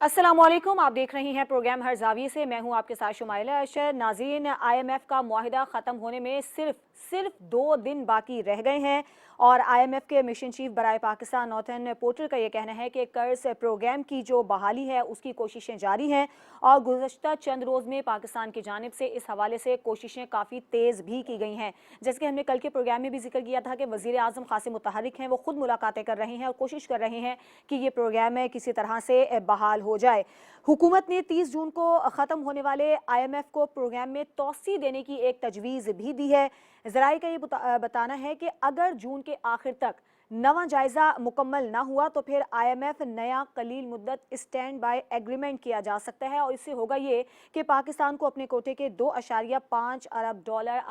अस्सलामुअलैकुम। आप देख रही हैं प्रोग्राम हर जाविये से। मैं हूं आपके साथ शुमाइला अशर। नाज़रीन, IMF का मुआहिदा ख़त्म होने में सिर्फ 2 दिन बाकी रह गए हैं और IMF के मिशन चीफ बराए पाकिस्तान नॉर्थन पोर्टर का ये कहना है कि कर्ज प्रोग्राम की जो बहाली है उसकी कोशिशें जारी हैं और गुज़श्ता चंद रोज़ में पाकिस्तान की जानिब से इस हवाले से कोशिशें काफ़ी तेज़ भी की गई हैं। जैसे कि हमने कल के प्रोग्राम में भी जिक्र किया था कि वज़ीर आज़म क़ासिम मुतहरिक हैं, वो खुद मुलाकातें कर रहे हैं और कोशिश कर रहे हैं कि ये प्रोग्राम है किसी तरह से बहाल हो जाए। हुकूमत ने 30 जून को ख़त्म होने वाले IMF को प्रोग्राम में तोसी देने की एक तजवीज़ भी दी है। ज़राए का ये बताना है कि अगर जून के आखिर तक नवा जायज़ा मुकम्मल ना हुआ तो फिर IMF नया कलील मुद्दत स्टैंड बाय एग्रीमेंट किया जा सकता है और इससे होगा ये कि पाकिस्तान को अपने कोटे के $2.5 अरब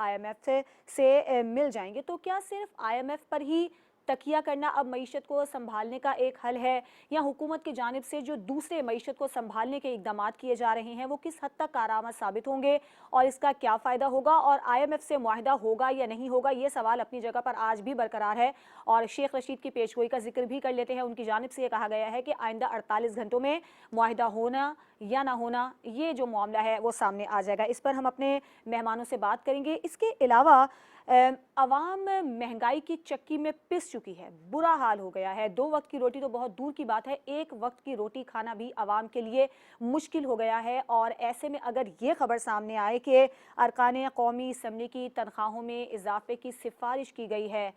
IMF से मिल जाएंगे। तो क्या सिर्फ IMF पर ही तकिया करना अब मईशत को संभालने का एक हल है, या हुकूमत की जानिब से जो दूसरे मईशत को संभालने के इकदाम किए जा रहे हैं वो किस हद तक कारआमद साबित होंगे और इसका क्या फ़ायदा होगा और IMF से मुआहिदा होगा या नहीं होगा, ये सवाल अपनी जगह पर आज भी बरकरार है। और शेख रशीद की पेशगोई का जिक्र भी कर लेते हैं। उनकी जानिब से ये कहा गया है कि आइंदा 48 घंटों में मुआहिदा होना या ना होना, ये जो मामला है वो सामने आ जाएगा। इस पर हम अपने मेहमानों से बात करेंगे। इसके अलावा अवाम महंगाई की चक्की में पिस चुकी है, बुरा हाल हो गया है। 2 वक्त की रोटी तो बहुत दूर की बात है, एक वक्त की रोटी खाना भी अवाम के लिए मुश्किल हो गया है। और ऐसे में अगर ये खबर सामने आए कि अरकान कौमी असम्बली की तनख्वाहों में इजाफे की सिफारिश की गई है,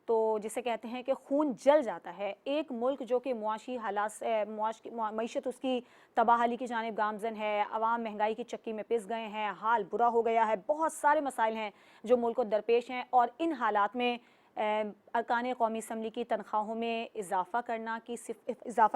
तो जिसे कहते हैं कि खून जल जाता है। एक मुल्क जो कि मुआशी हालात से मीशत उसकी तबाहली की जानिब गामजन है, अवाम महंगाई की चक्की में पिस गए हैं, हाल बुरा हो गया है, बहुत सारे मसाइल हैं जो मुल्क को दरपेश हैं। और इन हालात में अरकान कौमी असम्बली की तनख्वाहों में इजाफा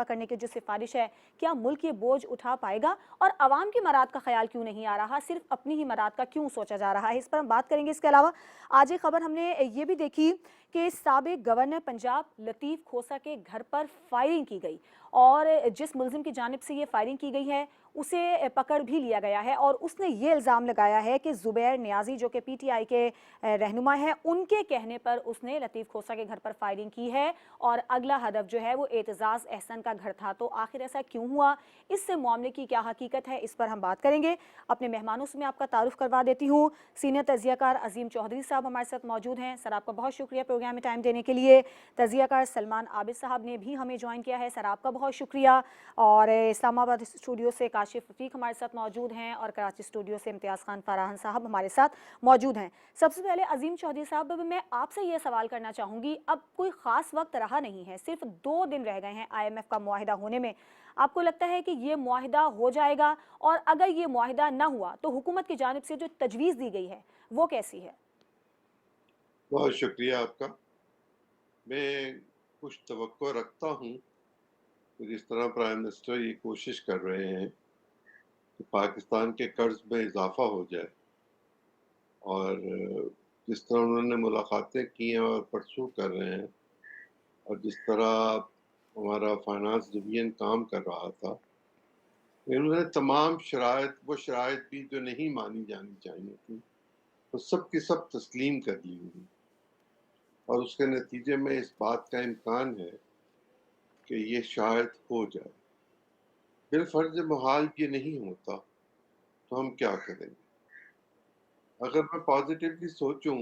करने की जो सिफारिश है, क्या मुल्क ये बोझ उठा पाएगा और अवाम की मराद का ख्याल क्यों नहीं आ रहा, सिर्फ अपनी ही मराद का क्यों सोचा जा रहा है, इस पर हम बात करेंगे। इसके अलावा आज एक खबर हमने ये भी देखी कि साबिक गवर्नर पंजाब लतीफ़ खोसा के घर पर फायरिंग की गई और जिस मुलजिम की जानिब से ये फायरिंग की गई है उसे पकड़ भी लिया गया है और उसने ये इल्ज़ाम लगाया है कि ज़ुबैर नियाज़ी जो कि PTI के रहनुमा हैं, उनके कहने पर उसने लतीफ़ खोसा के घर पर फायरिंग की है और अगला हदफ जो है वो एतजाज़ अहसन का घर था। तो आखिर ऐसा क्यों हुआ, इस मामले की क्या हकीकत है, इस पर हम बात करेंगे। अपने मेहमानों से मैं आपका तारुफ करवा देती हूँ। सीनियर तजियाकार अजीम चौधरी साहब हमारे साथ मौजूद हैं। सर, आपका बहुत शुक्रिया प्रोग्राम में टाइम देने के लिए। तजियाकार सलमान आबिद साहब ने भी हमें ज्वाइन किया है, सर आपका बहुत शुक्रिया। और इस्लामाबाद स्टूडियो से काशिफ रफीक हमारे साथ मौजूद हैं और कराची स्टूडियो से इम्तियाज़ खान फराहन साहब हमारे साथ मौजूद हैं। सबसे पहले अजीम चौधरी साहब, मैं आपसे ये सवाल करना चाहूँगी, अब कोई ख़ास वक्त रहा नहीं है, सिर्फ 2 दिन रह गए हैं IMF का मुआहिदा होने में। आपको लगता है कि ये मुआहिदा हो जाएगा, और अगर ये मुआहिदा ना हुआ तो हुकूमत की जानिब से जो तजवीज़ दी गई है वो कैसी है? बहुत शुक्रिया आपका। मैं कुछ तवक्को रखता हूँ कि जिस तरह प्राइम मिनिस्टर ये कोशिश कर रहे हैं कि पाकिस्तान के कर्ज में इजाफा हो जाए, और जिस तरह उन्होंने मुलाकातें की हैं और परसों कर रहे हैं, और जिस तरह हमारा फाइनेंस डिवीजन काम कर रहा था, इन्होंने तमाम शराइत, वो शराइत भी जो नहीं मानी जानी चाहिए थी, वो सब की सब तस्लीम कर ली हुई, और उसके नतीजे में इस बात का इम्कान है कि ये शायद हो जाए। बिलफर्ज मुहाल ये नहीं होता तो हम क्या करेंगे? अगर मैं पॉजिटिवली सोचूं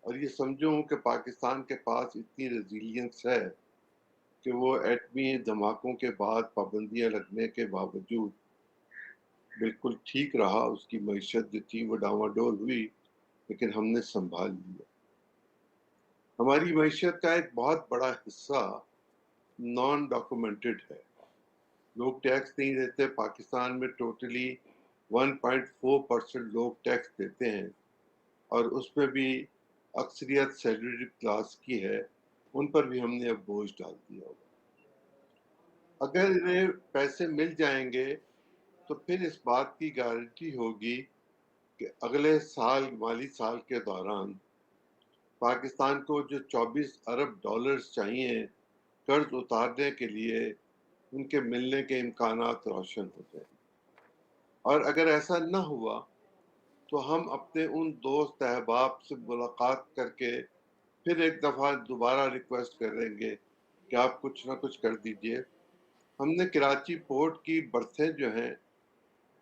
और ये समझूं कि पाकिस्तान के पास इतनी रेजिलियंस है कि वो एटमी धमाकों के बाद पाबंदियां लगने के बावजूद बिल्कुल ठीक रहा, उसकी मईशत जो थी वो डावाडोल हुई, लेकिन हमने संभाल लिया। हमारी मईशत का एक बहुत बड़ा हिस्सा नॉन डॉक्यूमेंटेड है, लोग टैक्स नहीं देते। पाकिस्तान में टोटली 1.4% लोग टैक्स देते हैं, और उसमें भी अक्सरियत सैलरी क्लास की है, उन पर भी हमने अब बोझ डाल दिया होगा। अगर इन्हें पैसे मिल जाएंगे तो फिर इस बात की गारंटी होगी कि अगले साल, माली साल के दौरान, पाकिस्तान को जो $24 अरब चाहिए कर्ज उतारने के लिए, उनके मिलने के इम्कानात रोशन हो जाए। और अगर ऐसा न हुआ तो हम अपने उन दोस्त अहबाब से मुलाकात करके फिर एक दफ़ा दोबारा रिक्वेस्ट करेंगे कि आप कुछ ना कुछ कर दीजिए। हमने कराची पोर्ट की बर्थें जो हैं,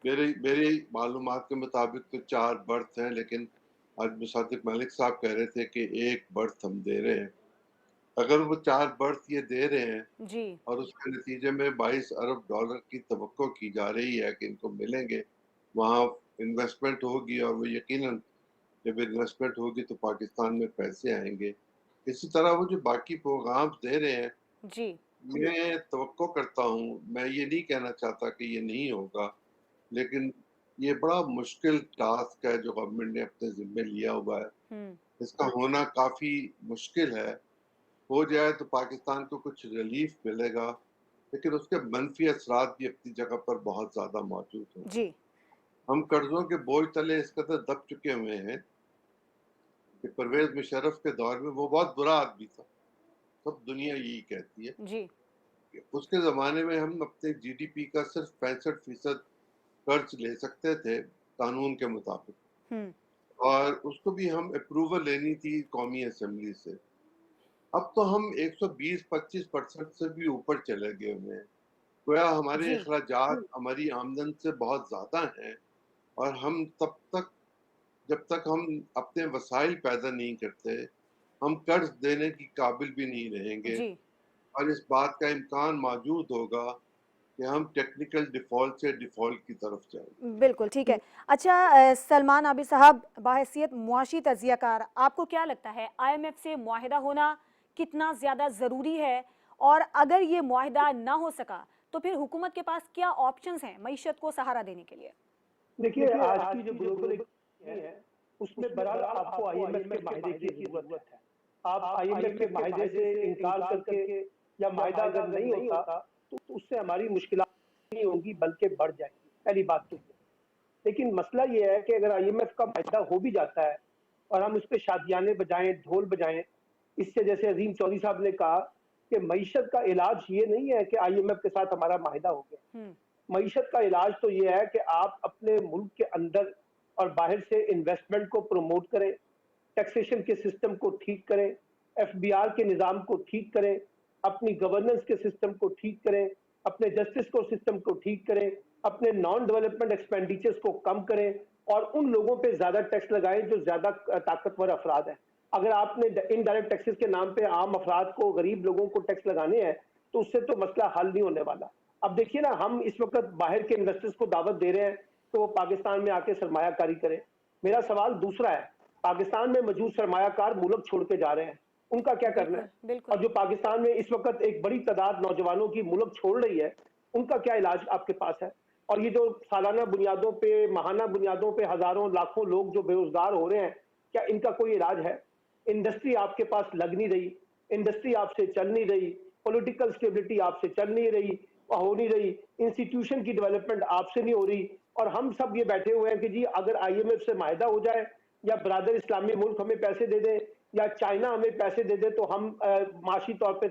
मेरी मेरी मालूमात के मुताबिक तो 4 बर्थ हैं, लेकिन आज मुसादिक मलिक साहब कह रहे थे कि 1 बर्थ हम दे रहे हैं। अगर वो 4 बर्थ ये दे रहे हैं जी। और उसके नतीजे में 22 अरब डॉलर की तवक्को की जा रही है कि इनको मिलेंगे, वहाँ इन्वेस्टमेंट होगी और वो यकीनन जब इन्वेस्टमेंट होगी तो पाकिस्तान में पैसे आएंगे। इसी तरह वो जो बाकी प्रोग्राम्स दे रहे हैं, जी। मैं तवक्को करता हूँ, मैं ये नहीं कहना चाहता कि ये नहीं होगा, लेकिन ये बड़ा मुश्किल टास्क है जो गवर्नमेंट ने अपने ज़िम्मे लिया हुआ है। हम्म। इसका होना काफ़ी मुश्किल है। हो जाए तो पाकिस्तान को कुछ रिलीफ मिलेगा, लेकिन उसके मनफी असरात भी अपनी जगह पर बहुत ज़्यादा मौजूद होंगे। जी। हम कर्ज़ों के बोझ तले इस कदर दब चुके हुए हैं कि परवेज़ मुशर्रफ के दौर में वो बहुत बुरा आदमी था। सब दुनिया यही कहती है। जी। उसके ज़माने में हम अपने जीडीपी का सिर्फ 65% कर्ज ले सकते थे कानून के मुताबिक, हम्म। और उसको भी हम अप्रूवल लेनी थी कौमी असेंबली से। अब तो हम 120-25% से भी ऊपर चले गए हुए हैं। गोया हमारे जी। अखराजात हमारी आमदन से बहुत ज़्यादा हैं, और हम तब तक, जब तक हम अपने वसाइल पैदा नहीं करते, हम कर्ज देने की काबिल भी नहीं रहेंगे, जी। और इस बात का इम्कान मौजूद होगा कि हम टेक्निकल डिफ़ॉल्ट से डिफ़ॉल्ट की तरफ जाएंगे। बिल्कुल ठीक है। अच्छा, सलमान आबिद साहब, बाहैसियत मुआशी तज्ज़ियाकार, आपको क्या लगता है आईएमएफ से मुआहिदा होना कितना ज़्यादा ज़रूरी है? और अगर ये मुआहिदा ना हो सका तो फिर हुकूमत के पास क्या ऑप्शंस हैं मईशत को सहारा देने के लिए? देखिए, आज की जो ग्लोबल इकोनॉमी है, उसमें बहरहाल आपको आईएमएफ के माहिदे की ज़रूरत है। आप आईएमएफ के माहिदे से इनकार करके या माहिदा अगर नहीं होता, तो उससे हमारी मुश्किलात नहीं होंगी बल्कि बढ़ जाएंगी। पहली बात तो ये। लेकिन मसला ये है कि अगर आईएमएफ का माहिदा हो भी जाता है और हम उस पे शादियाने बजाएं, ढोल बजाएं, इससे जैसे अजीम चौधरी साहब ने कहा कि मईशत का इलाज ये नहीं है कि आईएमएफ के साथ हमारा माहिदा हो गया। मईशत का इलाज तो ये है कि आप अपने मुल्क के अंदर और बाहर से इन्वेस्टमेंट को प्रमोट करें, टैक्सेशन के सिस्टम को ठीक करें, एफबीआर के निज़ाम को ठीक करें, अपनी गवर्नेंस के सिस्टम को ठीक करें, अपने जस्टिस को सिस्टम को ठीक करें, अपने नॉन डेवलपमेंट एक्सपेंडिचर्स को कम करें और उन लोगों पे ज्यादा टैक्स लगाएं जो ज्यादा ताकतवर अफराद हैं। अगर आपने इनडायरेक्ट टैक्सेस के नाम पे आम अफराद को, गरीब लोगों को टैक्स लगाने हैं तो उससे तो मसला हल नहीं होने वाला। अब देखिए ना, हम इस वक्त बाहर के इन्वेस्टर्स को दावत दे रहे हैं तो वो पाकिस्तान में आके सरमायाकारी करें। मेरा सवाल दूसरा है, पाकिस्तान में मौजूद सरमायाकार मुल्क छोड़ के जा रहे हैं, उनका क्या करना है? बिल्कुल। और जो पाकिस्तान में इस वक्त एक बड़ी तादाद नौजवानों की मुल्क छोड़ रही है, उनका क्या इलाज आपके पास है? और ये जो सालाना बुनियादों पे, माहाना बुनियादों पे हजारों लाखों लोग जो बेरोजगार हो रहे हैं, क्या इनका कोई इलाज है? इंडस्ट्री आपके पास लग नहीं रही, इंडस्ट्री आपसे चल नहीं रही, पॉलिटिकल स्टेबिलिटी आपसे चल नहीं रही, हो नहीं रही, इंस्टीट्यूशन की डेवलपमेंट आपसे नहीं हो रही, और हम सब ये बैठे हुए हैं कि जी अगर आईएमएफ से माहिदा हो जाए या ब्रादर इस्लामी मुल्क हमें पैसे दे दे या चाइना हमें पैसे दे दे तो हम माशी तौर पे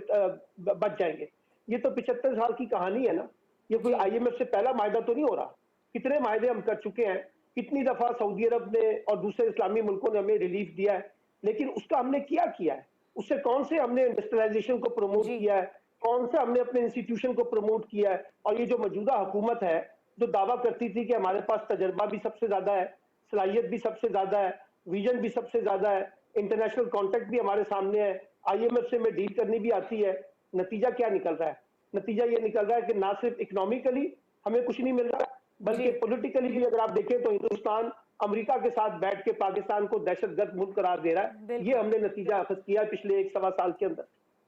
बच जाएंगे। ये तो 75 साल की कहानी है ना। ये कोई आईएमएफ से पहला माहिदा तो नहीं हो रहा। कितने माहिदे हम कर चुके हैं, कितनी दफा सऊदी अरब ने और दूसरे इस्लामी मुल्कों ने हमें रिलीफ दिया है, लेकिन उसका हमने किया है? उससे कौन से हमने इंडस्ट्रियलाइजेशन को प्रमोट किया है, कौन सा हमने अपने इंस्टीट्यूशन को प्रमोट किया है? और ये जो मौजूदा हुकूमत है जो दावा करती थी कि हमारे पास तजर्बा भी सबसे ज्यादा है, सलाहियत भी सबसे ज्यादा है, विजन भी सबसे ज्यादा है, इंटरनेशनल कॉन्टेक्ट भी हमारे सामने है, आईएमएफ से में डील करनी भी आती है, नतीजा क्या निकल रहा है? नतीजा ये निकल रहा है कि ना सिर्फ इकोनॉमिकली हमें कुछ नहीं मिल रहा, बल्कि पॉलिटिकली भी अगर आप देखें तो हिंदुस्तान अमेरिका के साथ बैठ के पाकिस्तान को दहशतगर्द मुल्क करार दे रहा है। ये हमने नतीजा अखज़ किया है पिछले 1-1.25 साल के अंदर।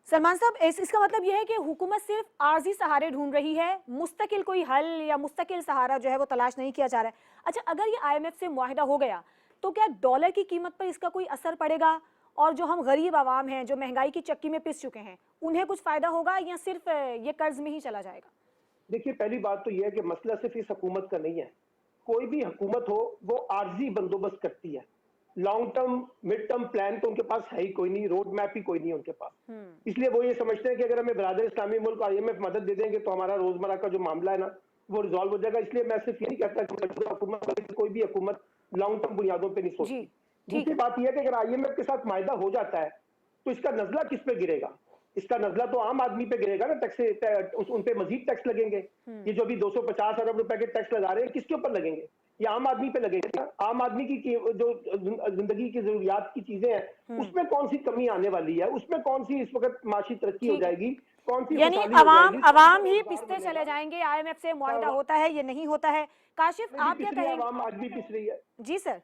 सलमान साहब, इसका मतलब यह है कि हुकूमत सिर्फ आर्जी सहारे ढूंढ रही है, मुस्तकिल कोई हल या मुस्तकिल सहारा जो है वो तलाश नहीं किया जा रहा है। अच्छा, अगर ये आईएमएफ से मुआहिदा हो गया तो क्या डॉलर की कीमत पर इसका कोई असर पड़ेगा? और जो हम गरीब आवाम हैं, जो महंगाई की चक्की में पिस चुके हैं, उन्हें कुछ फायदा होगा या सिर्फ ये कर्ज में ही चला जाएगा? देखिए, पहली बात तो यह है कि मसला सिर्फ इस हुकूमत का नहीं है। कोई भी हुकूमत हो वो आर्जी बंदोबस्त करती है, long term mid term plan तो उनके पास है ही कोई नहीं, रोड मैप ही कोई नहीं है उनके पास। इसलिए वो ये समझते हैं कि अगर हमें ब्रादर इस्लामी मुल्क आईएमएफ मदद दे देंगे तो हमारा रोजमर्रा का जो मामला है ना वो रिजॉल्व हो जाएगा। इसलिए मैं सिर्फ यही कहता कि हुकूमत, कोई भी हुकूमत लॉन्ग टर्म बुनियादों पर नहीं सोचती। दूसरी बात यह है कि अगर आईएमएफ के साथ माहिदा हो जाता है तो इसका नजला किस पे गिरेगा? इसका नजला तो आम आदमी पे गिरेगा ना, उन पे मजीद टैक्स लगेंगे। ये जो अभी 250 अरब रुपए के टैक्स लगा रहे हैं, किसके ऊपर लगेंगे? ये आम आदमी पे लगेगा ना। आम आदमी की जो जिंदगी की जरूरियात की चीजें हैं, उसमें कौन सी कमी आने वाली है? उसमें कौन सी इस वक्त माशी तरक्की हो ठीक है, जाएगी? कौन सी यानी खुशहाली हो अवाम जाएगी? अवाम ही रोजगार पिसते बनेगा? चले जाएंगे, आईएमएफ से मुआहिदा होता है ये नहीं होता है। काशिफ नहीं आप क्या पिस रही है कहेंगे? आवाम, आज भी पिस रही है। जी सर।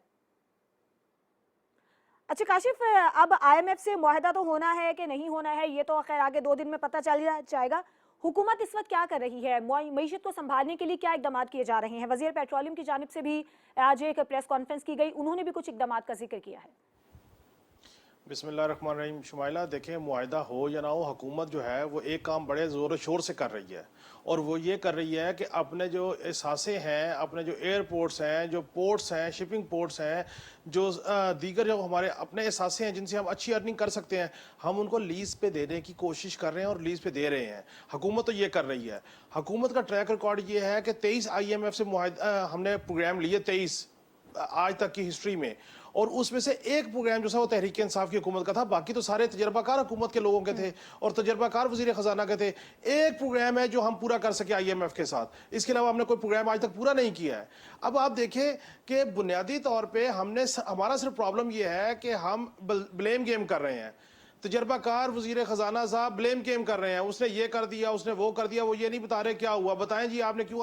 अच्छा काशिफ, अब आईएमएफ से मुआहिदा तो होना है कि नहीं होना है ये तो खैर आगे 2 दिन में पता चल जाएगा। हुकूमत इस वक्त क्या कर रही है, मईशत को संभालने के लिए क्या इकदाम किए जा रहे हैं? वजीर पेट्रोलियम की जानिब से भी आज एक प्रेस कॉन्फ्रेंस की गई, उन्होंने भी कुछ इकदाम का जिक्र किया है। बिस्मिल्लाहिर्रहमानिर्रहीम। शुमाइला, देखें मुआहिदा हो या ना हो, हुकूमत जो है वो एक काम बड़े ज़ोर शोर से कर रही है, और वो ये कर रही है कि अपने जो एहसासे हैं, अपने जो एयरपोर्ट्स हैं, जो पोर्ट्स हैं, शिपिंग पोर्ट्स हैं, जो दीगर जो हमारे अपने एहसासे हैं जिनसे हम अच्छी अर्निंग कर सकते हैं, हम उनको लीज़ पे देने की कोशिश कर रहे हैं और लीज़ पे दे रहे हैं। हुकूमत तो ये कर रही है। हुकूमत का ट्रैक रिकॉर्ड ये है कि 23 IMF से हमने प्रोग्राम लिए, 23 आज तक की हिस्ट्री में, और उसमें से एक प्रोग्राम जो था वो तहरीक इंसाफ की हुकूमत का था, बाकी तो सारे तजर्बाकार हुकूमत के लोगों के थे और तजर्बाकार वजीर खजाना के थे। एक प्रोग्राम है जो हम पूरा कर सके IMF के साथ, इसके अलावा हमने कोई प्रोग्राम आज तक पूरा नहीं किया है। अब आप देखें कि बुनियादी तौर पर हमारा सिर्फ प्रॉब्लम यह है कि हम ब्लेम गेम कर रहे हैं। तजर्बाकार वजीर खजाना साहब ब्लेम गेम कर रहे हैं, उसने ये कर दिया, उसने वो कर दिया, वो ये नहीं बता रहे क्या हुआ। बताएं जी आपने क्यों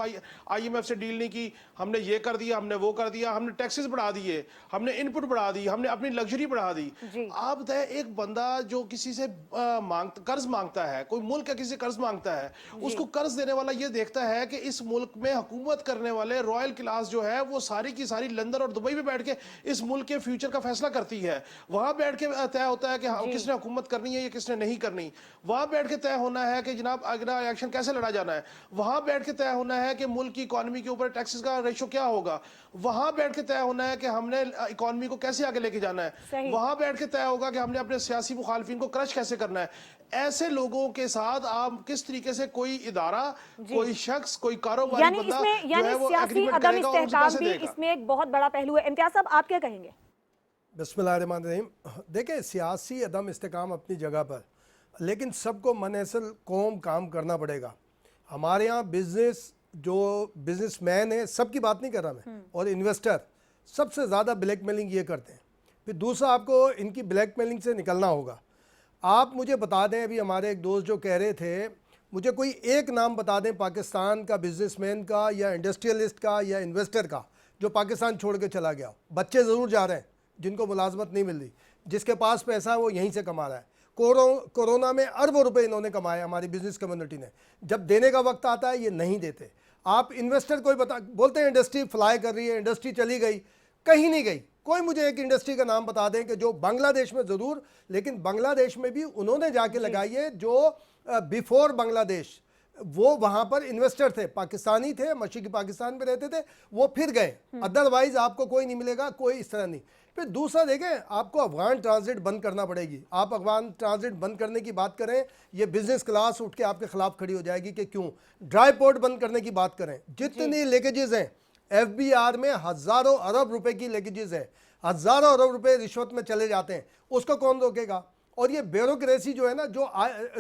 IMF से डील नहीं की? हमने ये कर दिया, हमने वो कर दिया, हमने टैक्सेस बढ़ा दिए, हमने इनपुट बढ़ा दी, हमने अपनी लग्जरी बढ़ा दी। आप बताएं, एक बंदा जो किसी से कर्ज मांगता है, कोई मुल्क किसी से कर्ज मांगता है, उसको कर्ज देने वाला ये देखता है कि इस मुल्क में हुकूमत करने वाले रॉयल क्लास जो है वो सारी की सारी लंदन और दुबई में बैठ के इस मुल्क के फ्यूचर का फैसला करती है। वहां बैठ के तय होता है कि किसने हुकूमत करनी है, ये किसने नहीं करनी। वहां बैठ के तय होना है कि जनाब अगला इलेक्शन कैसे लड़ा जाना है। वहां बैठ के तय होना है कि मुल्क की इकोनॉमी के ऊपर टैक्सेस का रेशो क्या होगा। वहां बैठ के तय होना है कि हमने इकोनॉमी को कैसे आगे लेके जाना है। वहां बैठ के तय होगा कि हमने अपने सियासी मुखालफिन को क्रश कैसे करना है। ऐसे लोगों के साथ आप किस तरीके से कोई इदारा, कोई शख्स, कोई कारोबारी बंदा जो है वो एग्रीमेंट करेगा और उसे पैसे देगा। इसमें एक बहुत बड़ा पहलू है। इम्तियाज साहब आप क्या कहेंगे? बिस्मिल्लाहिर्रहमानिर्रहीम। देखिए, सियासी अदम इस्तेकाम अपनी जगह पर, लेकिन सबको मनहसल कौम काम करना पड़ेगा। हमारे यहाँ जो बिजनेसमैन है, सबकी बात नहीं कर रहा मैं, और इन्वेस्टर सबसे ज़्यादा ब्लैकमेलिंग ये करते हैं। फिर दूसरा, आपको इनकी ब्लैकमेलिंग से निकलना होगा। आप मुझे बता दें, अभी हमारे एक दोस्त जो कह रहे थे, मुझे कोई एक नाम बता दें पाकिस्तान का बिजनेसमैन का या इंडस्ट्रियलिस्ट का या इन्वेस्टर का जो पाकिस्तान छोड़ के चला गया। बच्चे ज़रूर जा रहे हैं जिनको मुलाजमत नहीं मिल रही, जिसके पास पैसा है वो यहीं से कमा रहा है। कोरोना में अरबों रुपए इन्होंने कमाए हमारी बिजनेस कम्युनिटी ने। जब देने का वक्त आता है ये नहीं देते। आप इन्वेस्टर कोई बोलते हैं इंडस्ट्री फ्लाई कर रही है, इंडस्ट्री चली गई, कहीं नहीं गई। कोई मुझे एक इंडस्ट्री का नाम बता दें कि जो बांग्लादेश में ज़रूर, लेकिन बांग्लादेश में भी उन्होंने जाके लगाई है जो बिफोर बांग्लादेश वो वहाँ पर इन्वेस्टर थे, पाकिस्तानी थे, मशरक़ी पाकिस्तान में रहते थे, वो फिर गए। अदरवाइज आपको कोई नहीं मिलेगा, कोई इस तरह नहीं। फिर दूसरा देखें, आपको अफगान ट्रांजिट बंद करना पड़ेगी। आप अफगान ट्रांजिट बंद करने की बात करें, ये बिजनेस क्लास उठ के आपके खिलाफ खड़ी हो जाएगी कि क्यों। ड्राई पोर्ट बंद करने की बात करें, जितनी लीकेजेस हैं FBR में, हज़ारों अरब रुपए की लीकेजेस है, हज़ारों अरब रुपए रिश्वत में चले जाते हैं, उसको कौन रोकेगा। और ये ब्यूरोक्रेसी जो है ना, जो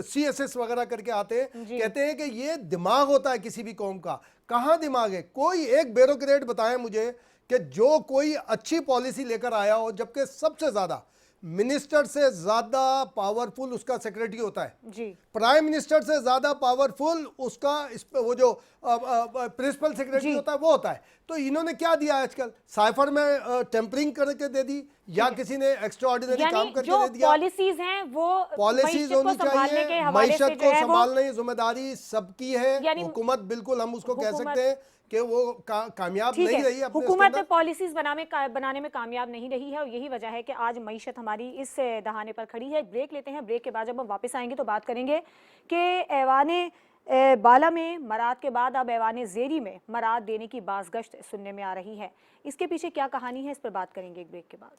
CSS वगैरह करके आते हैं, कहते हैं कि ये दिमाग होता है किसी भी कौम का। कहाँ दिमाग है? कोई एक ब्यूरोक्रेट बताएं मुझे कि जो कोई अच्छी पॉलिसी लेकर आया हो, जबकि सबसे ज़्यादा मिनिस्टर से ज़्यादा पावरफुल उसका सेक्रेटरी होता है जी। प्राइम मिनिस्टर से ज़्यादा पावरफुल उसका वो जो प्रिंसिपल सेक्रेटरी होता है वो होता है। तो इन्होंने क्या दिया आजकल? साइफर में टेम्परिंग करके दे दी, या किसी ने एक्स्ट्राऑर्डिनरी काम करके दे दिया। पॉलिसीज हैं वो पॉलिसीज होनी चाहिए, मईशत को संभालने की जिम्मेदारी सबकी है। हुकूमत बिल्कुल हम उसको कह सकते हैं कि वो कामयाब नहीं रही है। हुकूमत पॉलिसीज बनाने में कामयाब नहीं रही है, और यही वजह है कि आज मईशत हमारी इस दहाने पर खड़ी है। ब्रेक लेते हैं, ब्रेक के बाद जब हम वापस आएंगे तो बात करेंगे कि ऐवाने बाला में मराद के बाद अब ऐवाने ज़ेरी में मराद देने की बाज़गश्त सुनने में आ रही है। इसके पीछे क्या कहानी है, इस पर बात करेंगे एक ब्रेक के बाद।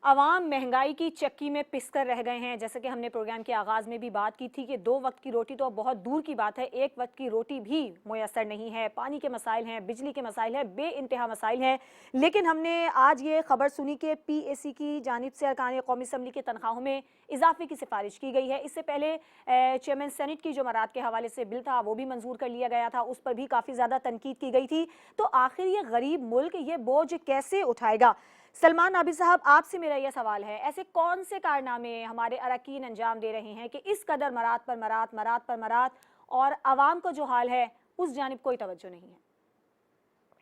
अवाम महंगाई की चक्की में पिसकर रह गए हैं। जैसे कि हमने प्रोग्राम के आगाज़ में भी बात की थी कि 2 वक्त की रोटी तो अब बहुत दूर की बात है, 1 वक्त की रोटी भी मुयस्सर नहीं है। पानी के मसाइल हैं, बिजली के मसाइल हैं, बेइंतहा मसाइल हैं। लेकिन हमने आज ये खबर सुनी कि PAC की जानिब से अरकान कौमी असम्बली की तनख्वाहों में इजाफे की सिफारिश की गई है। इससे पहले चेयरमैन सेनेट की जो मराद के हवाले से बिल था वो भी मंजूर कर लिया गया था, उस पर भी काफ़ी ज़्यादा तनकीद की गई थी। तो आखिर ये गरीब मुल्क ये बोझ कैसे उठाएगा? सलमान नाबी साहब, आपसे मेरा यह सवाल है, ऐसे कौन से कारनामे हमारे अरकान अंजाम दे रहे हैं कि इस कदर मरात पर मरात, मरात पर मरात, और आवाम का जो हाल है उस जानिब कोई तवज्जो नहीं है?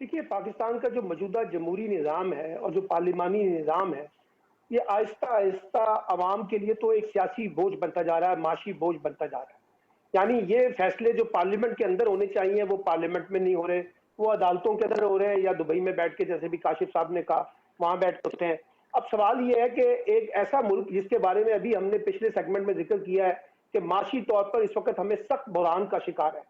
देखिए, पाकिस्तान का जो मौजूदा जमहूरी निज़ाम है और जो पार्लिमानी निज़ाम है, ये आहिस्ता आहिस्ता आवाम के लिए तो एक सियासी बोझ बनता जा रहा है, माशी बोझ बनता जा रहा है। यानी ये फैसले जो पार्लियामेंट के अंदर होने चाहिए वो पार्लियामेंट में नहीं हो रहे, वो अदालतों के अंदर हो रहे हैं या दुबई में बैठ के, जैसे भी काशिफ साहब ने कहा, वहां बैठ के होते हैं। अब सवाल ये है कि एक ऐसा मुल्क जिसके बारे में अभी हमने पिछले सेगमेंट में जिक्र किया है कि माशी तौर पर इस वक्त हमें सख्त बुहरान का शिकार है,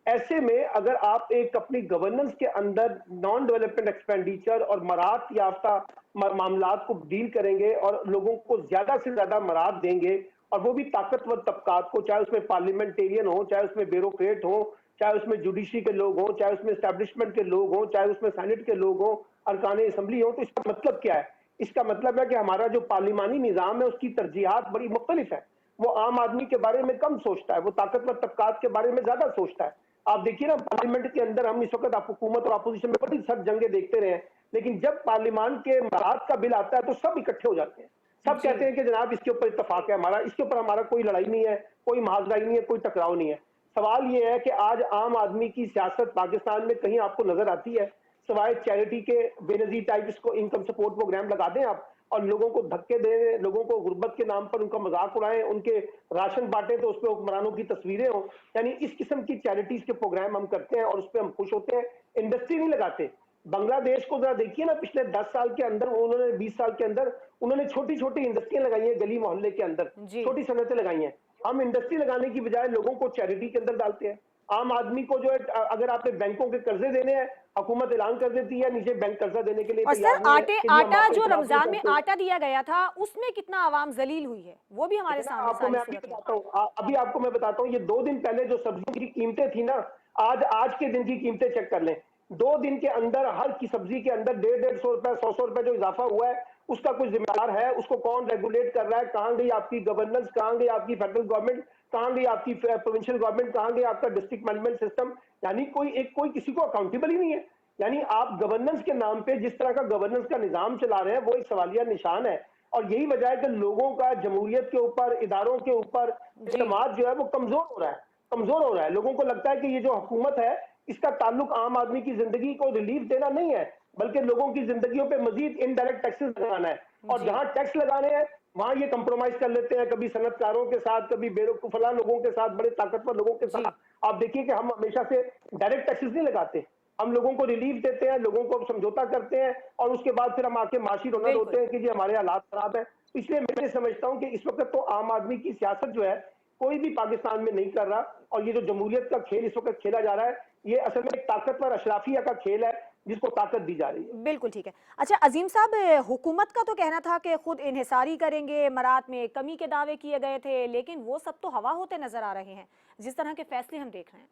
ऐसे में अगर आप एक अपनी गवर्नेंस के अंदर नॉन डेवलपमेंट एक्सपेंडिचर और मरात याफ्ता मामलात को डील करेंगे और लोगों को ज्यादा से ज्यादा मरात देंगे, और वो भी ताकतवर तबकात को, चाहे उसमें पार्लियामेंटेरियन हो, चाहे उसमें ब्यूरोक्रेट हो, चाहे उसमें जुडिशरी के लोग हों, चाहे उसमें एस्टेब्लिशमेंट के लोग हों, चाहे उसमें सेनेट के लोग हों, अरकान असम्बली हो, तो इसका मतलब क्या है? इसका मतलब है कि हमारा जो पार्लिमानी निज़ाम है उसकी तरजीहात बड़ी मुख्तलिफ है। वो आम आदमी के बारे में कम सोचता है, वो ताकतवर तबकात के बारे में ज्यादा सोचता है। आप देखिए ना, पार्लियामेंट के अंदर हम इस वक्त आप हुकूमत और अपोजिशन में बड़ी सख्त जंगे देखते रहे हैं, लेकिन जब पार्लियामान के मराद का बिल आता है तो सब इकट्ठे हो जाते हैं, सब कहते हैं कि जनाब इसके ऊपर इत्तफाक है, हमारा इसके ऊपर हमारा कोई लड़ाई नहीं है, कोई मुहाजरा नहीं है, कोई टकराव नहीं है। सवाल ये है कि आज आम आदमी की सियासत पाकिस्तान में कहीं आपको नजर आती है? सवाए चैरिटी के बेनजीर टाइप इसको इनकम सपोर्ट प्रोग्राम लगा दें आप और लोगों को धक्के दें, लोगों को गुर्बत के नाम पर उनका मजाक उड़ाएं, उनके राशन बांटें तो उसमें हुक्मरानों की तस्वीरें हों। यानी इस किस्म की चैरिटीज के प्रोग्राम हम करते हैं और उस पर हम खुश होते हैं, इंडस्ट्री नहीं लगाते। बांग्लादेश को जरा देखिए ना, पिछले 10 साल के अंदर उन्होंने 20 साल के अंदर उन्होंने छोटी छोटी इंडस्ट्रियां लगाई हैं, गली मोहल्ले के अंदर छोटी सनतें लगाई हैं। हम इंडस्ट्री लगाने की बजाय लोगों को चैरिटी के अंदर डालते हैं। आम आदमी को जो है, अगर आपने बैंकों के कर्जे देने हैं, हुकूमत ऐलान कर देती है नीचे बैंक कर्जा देने के लिए और तैयार सर, नहीं है आटे कि जी हम आटा आपको जो इतला नहीं रमजान में करते। आटा दिया गया था उसमें कितना आवाम जलील हुई है वो भी हमारे सामने आपको मैं सारी अभी सूरत है। बताता हूँ, अभी आपको मैं बताता हूँ, ये 2 दिन पहले जो सब्जियों की कीमतें थी ना, आज के दिन की कीमतें चेक कर लें। 2 दिन के अंदर हर की सब्जी के अंदर 150 रुपए 100 रुपए जो इजाफा हुआ है, उसका कोई जिम्मेदार है? उसको कौन रेगुलेट कर रहा है? कहां गई आपकी गवर्नेंस, कहां गई आपकी फेडरल गवर्नमेंट, कहां गई आपकी प्रोविंशियल गवर्नमेंट, कहां गई आपका डिस्ट्रिक्ट मैनेजमेंट सिस्टम? यानी कोई किसी को अकाउंटेबल ही नहीं है। यानी आप गवर्नेंस के नाम पे जिस तरह का गवर्नेंस का निजाम चला रहे हैं वो एक सवालिया निशान है, और यही वजह है कि लोगों का जमहूरियत के ऊपर, इदारों के ऊपर एतमाद जो है वो कमजोर हो रहा है, कमजोर हो रहा है। लोगों को लगता है कि ये जो हुकूमत है इसका ताल्लुक आम आदमी की जिंदगी को रिलीफ देना नहीं है, बल्कि लोगों की जिंदगियों पे मजीद इनडायरेक्ट टैक्सेस लगाना है, और जहां टैक्स लगाने हैं वहां ये कंप्रोमाइज कर लेते हैं, कभी सनतकारों के साथ, कभी बेवकूफला लोगों के साथ, बड़े ताकतवर लोगों के साथ। आप देखिए कि हम हमेशा से डायरेक्ट टैक्सेस नहीं लगाते, हम लोगों को रिलीफ देते हैं, लोगों को समझौता करते हैं, और उसके बाद फिर हम आके माशी रोना रोते हैं कि जी हमारे हालात खराब है। इसलिए मैं समझता हूं कि इस वक्त तो आम आदमी की सियासत जो है कोई भी पाकिस्तान में नहीं कर रहा, और ये जो जमहूरियत का खेल इस वक्त खेला जा रहा है ये असल में एक ताकतवर अशराफिया का खेल है जिसको ताकत दी जा रही है। बिल्कुल ठीक है। अच्छा अजीम साहब, हुकूमत का तो कहना था कि खुद इन्हिसारी करेंगे, मरात में कमी के दावे किए गए थे, लेकिन वो सब तो हवा होते नजर आ रहे हैं जिस तरह के फैसले हम देख रहे हैं।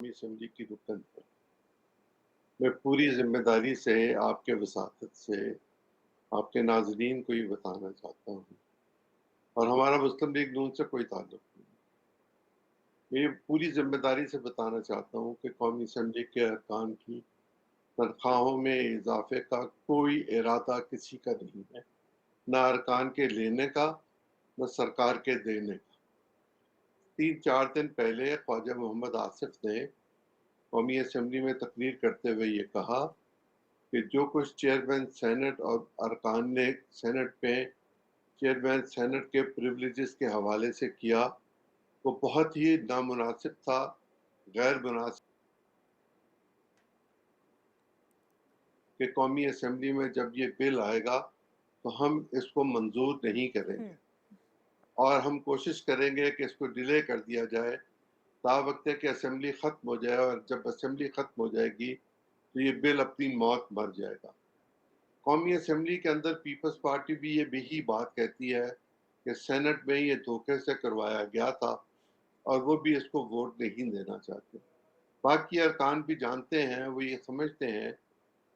असेंबली की रुकन पर मैं पूरी जिम्मेदारी से आपके वसातत से आपके नाजरीन को ये बताना चाहता हूँ, और हमारा मुस्लिम लीग नून से कोई ताल्लुक नहीं, मैं ये पूरी जिम्मेदारी से बताना चाहता हूँ कि कौमी असेंबली के अरकान की तनख्वाहों में इजाफे का कोई इरादा किसी का नहीं है, न अरकान के लेने का न सरकार के देने का। 3-4 दिन पहले ख्वाजा मोहम्मद आसिफ ने कौमी असेंबली में तकरीर करते हुए ये कहा कि जो कुछ चेयरमैन सेनेट और अरकान ने सेनेट पे चेयरमैन सेनेट के प्रिविलेजेस के हवाले से किया वो बहुत ही नामुनासिब था, गैर मुनासिब, कि कौमी असेंबली में जब ये बिल आएगा तो हम इसको मंजूर नहीं करेंगे और हम कोशिश करेंगे कि इसको डिले कर दिया जाए तावक्त कि असेंबली ख़त्म हो जाए, और जब असेंबली ख़त्म हो जाएगी तो ये बिल अपनी मौत मर जाएगा। कौमी असम्बली के अंदर पीपल्स पार्टी भी यही बात कहती है कि सेनेट में ये धोखे से करवाया गया था और वो भी इसको वोट नहीं देना चाहते। बाकी अरकान भी जानते हैं, वो ये समझते हैं